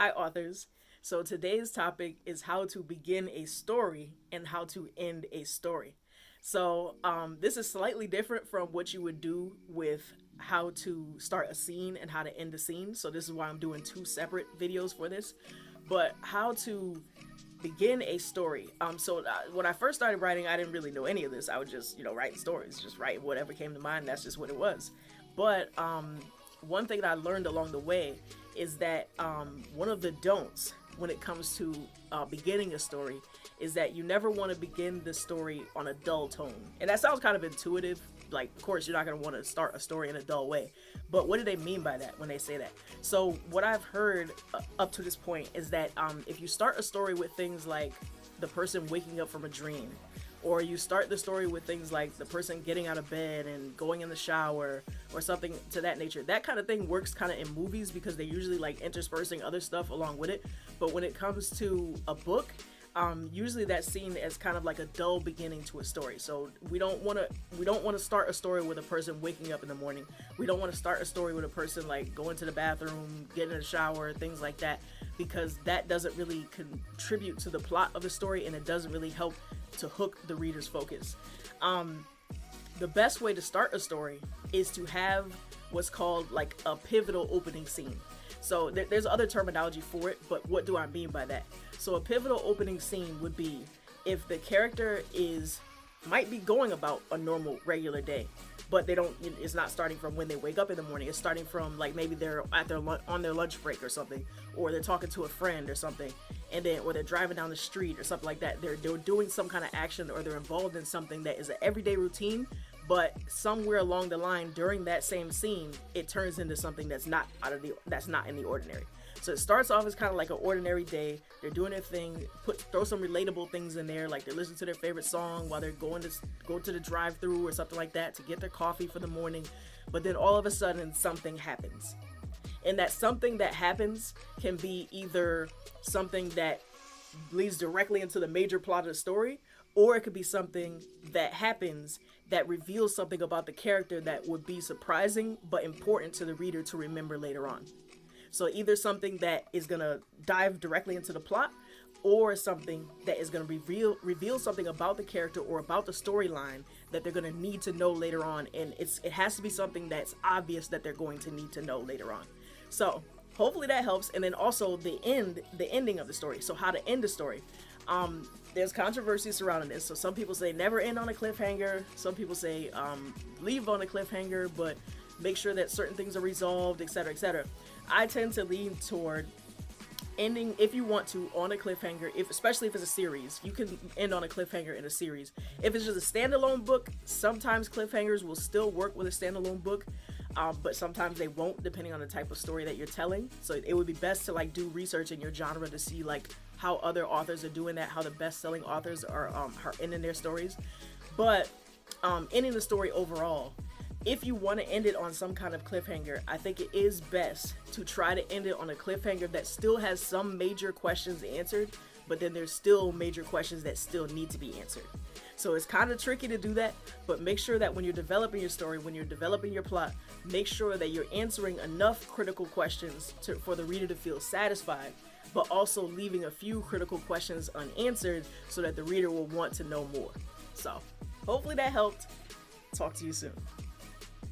Hi, authors. So today's topic is how to begin a story and how to end a story. This is slightly different from what you would do with how to start a scene and how to end a scene. So this is why I'm doing two separate videos for this. But how to begin a story. When I first started writing, I didn't really know any of this. I would just, write stories, just write whatever came to mind. That's just what it was. But one thing that I learned along the way is that one of the don'ts when it comes to beginning a story is that you never want to begin the story on a dull tone. And that sounds kind of intuitive. Like, of course, you're not going to want to start a story in a dull way. But what do they mean by that when they say that? So what I've heard up to this point is that if you start a story with things like the person waking up from a dream, or you start the story with things like the person getting out of bed and going in the shower or something to that nature. That kind of thing works kind of in movies because they're usually like interspersing other stuff along with it. But when it comes to a book, usually that's seen as kind of like a dull beginning to a story. So we don't want to start a story with a person waking up in the morning. We don't want to start a story with a person like going to the bathroom, getting in the shower, things like that, because that doesn't really contribute to the plot of the story and it doesn't really help to hook the reader's focus. The best way to start a story is to have what's called like a pivotal opening scene. So there's other terminology for it, but what do I mean by that? So a pivotal opening scene would be if the character might be going about a normal regular day, but it's not starting from when they wake up in the morning. It's starting from like maybe they're on their lunch break or something, or they're talking to a friend or something, or they're driving down the street or something like that. They're doing some kind of action, or they're involved in something that is an everyday routine, but somewhere along the line during that same scene, it turns into something that's not in the ordinary. So it starts off as kind of like an ordinary day. They're doing their thing, throw some relatable things in there, like they're listening to their favorite song while they're go to the drive-through or something like that to get their coffee for the morning. But then all of a sudden something happens. And that something that happens can be either something that leads directly into the major plot of the story, or it could be something that happens that reveals something about the character that would be surprising but important to the reader to remember later on. So either something that is going to dive directly into the plot, or something that is going to reveal something about the character or about the storyline that they're going to need to know later on. And it has to be something that's obvious that they're going to need to know later on. So hopefully that helps. And then also the ending of the story. So how to end a story. There's controversy surrounding this. So some people say never end on a cliffhanger. Some people say leave on a cliffhanger, but make sure that certain things are resolved, etc., etc. I tend to lean toward ending, if you want to, on a cliffhanger. Especially if it's a series, you can end on a cliffhanger in a series. If it's just a standalone book, sometimes cliffhangers will still work with a standalone book, but sometimes they won't, depending on the type of story that you're telling. So it would be best to like do research in your genre to see like how other authors are doing that, how the best-selling authors are ending their stories. But ending the story overall, if you want to end it on some kind of cliffhanger, I think it is best to try to end it on a cliffhanger that still has some major questions answered, but then there's still major questions that still need to be answered. So it's kind of tricky to do that, but make sure that when you're developing your story, when you're developing your plot, make sure that you're answering enough critical questions for the reader to feel satisfied, but also leaving a few critical questions unanswered so that the reader will want to know more. So hopefully that helped. Talk to you soon.